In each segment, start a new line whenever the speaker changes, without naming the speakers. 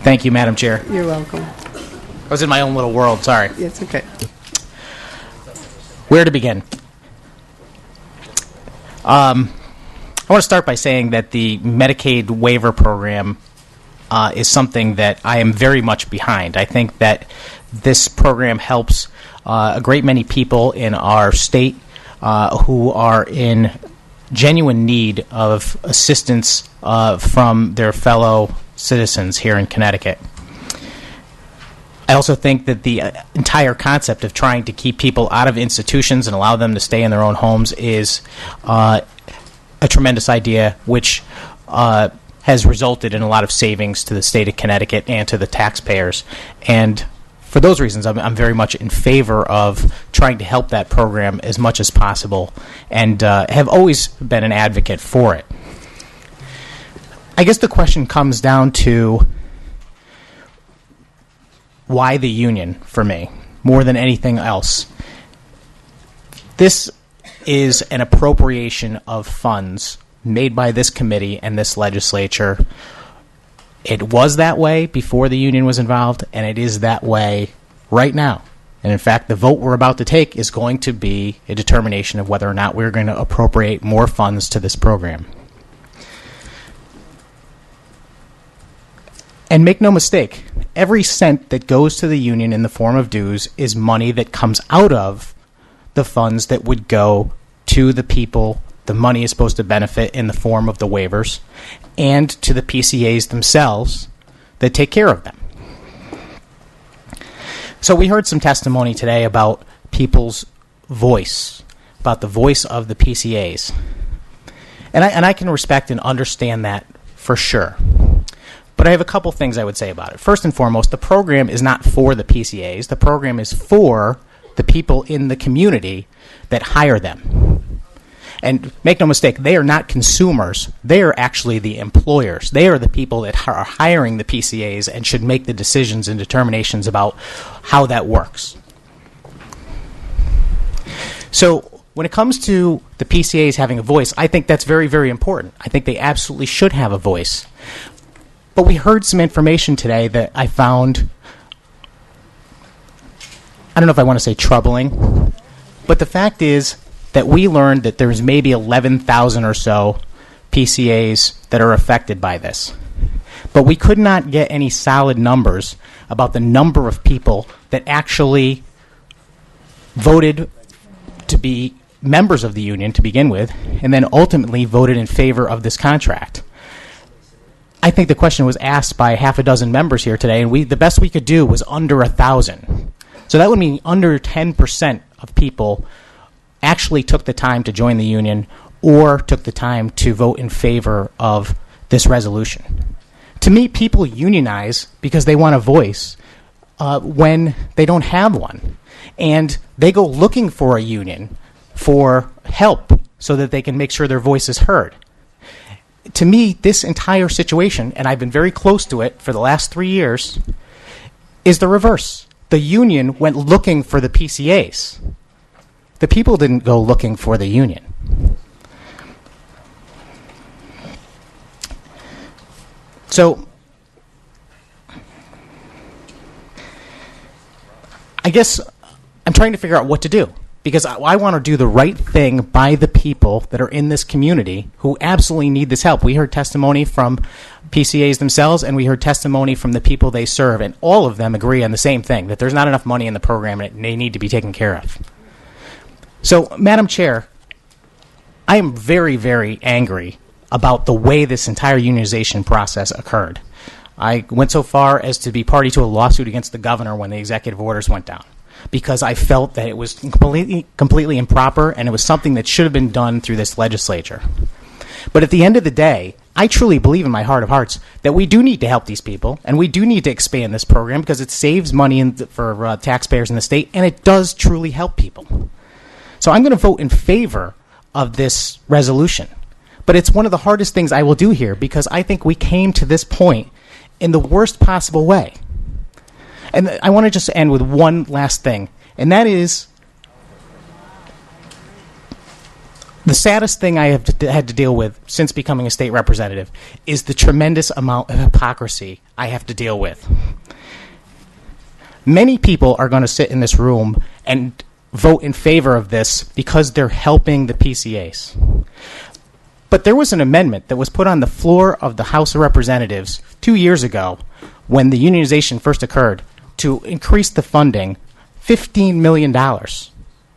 Thank you, Madam Chair.
You're welcome.
I was in my own little world, sorry.
It's okay.
Where to begin? I want to start by saying that the Medicaid waiver program is something that I am very much behind. I think that this program helps a great many people in our state who are in genuine need of assistance from their fellow citizens here in Connecticut. I also think that the entire concept of trying to keep people out of institutions and allow them to stay in their own homes is a tremendous idea, which has resulted in a lot of savings to the state of Connecticut and to the taxpayers. And for those reasons, I'm very much in favor of trying to help that program as much as possible, and have always been an advocate for it. I guess the question comes down to why the union for me, more than anything else. This is an appropriation of funds made by this committee and this legislature. It was that way before the union was involved, and it is that way right now. And in fact, the vote we're about to take is going to be a determination of whether or not we're going to appropriate more funds to this program. And make no mistake, every cent that goes to the union in the form of dues is money that comes out of the funds that would go to the people the money is supposed to benefit in the form of the waivers, and to the PCAs themselves that take care of them. So we heard some testimony today about people's voice, about the voice of the PCAs. And I can respect and understand that for sure. But I have a couple things I would say about it. First and foremost, the program is not for the PCAs. The program is for the people in the community that hire them. And make no mistake, they are not consumers. They are actually the employers. They are the people that are hiring the PCAs and should make the decisions and determinations about how that works. So when it comes to the PCAs having a voice, I think that's very, very important. I think they absolutely should have a voice. But we heard some information today that I found, I don't know if I want to say troubling, but the fact is that we learned that there's maybe 11,000 or so PCAs that are affected by this. But we could not get any solid numbers about the number of people that actually voted to be members of the union to begin with, and then ultimately voted in favor of this contract. I think the question was asked by half a dozen members here today, and the best we could do was under 1,000. So that would mean under 10% of people actually took the time to join the union or took the time to vote in favor of this resolution. To me, people unionize because they want a voice when they don't have one. And they go looking for a union for help so that they can make sure their voice is heard. To me, this entire situation, and I've been very close to it for the last 3 years, is the reverse. The union went looking for the PCAs. The people didn't go looking for the union. So, I guess I'm trying to figure out what to do, because I want to do the right thing by the people that are in this community who absolutely need this help. We heard testimony from PCAs themselves, and we heard testimony from the people they serve, and all of them agree on the same thing, that there's not enough money in the program and they need to be taken care of. So, Madam Chair, I am very, very angry about the way this entire unionization process occurred. I went so far as to be party to a lawsuit against the governor when the executive orders went down, because I felt that it was completely improper, and it was something that should have been done through this legislature. But at the end of the day, I truly believe in my heart of hearts that we do need to help these people, and we do need to expand this program because it saves money for taxpayers in the state, and it does truly help people. So I'm going to vote in favor of this resolution. But it's one of the hardest things I will do here, because I think we came to this point in the worst possible way. And I want to just end with one last thing, and that is The saddest thing I have had to deal with since becoming a state representative is the tremendous amount of hypocrisy I have to deal with. Many people are going to sit in this room and vote in favor of this because they're helping the PCAs. But there was an amendment that was put on the floor of the House of Representatives 2 years ago when the unionization first occurred to increase the funding $15 million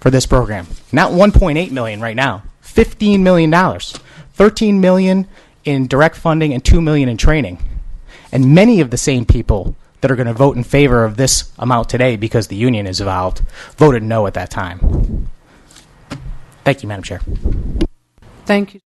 for this program. Not $1.8 million right now. $15 million. $13 million in direct funding and $2 million in training. And many of the same people that are going to vote in favor of this amount today because the union is involved voted no at that time. Thank you, Madam Chair.
Thank you.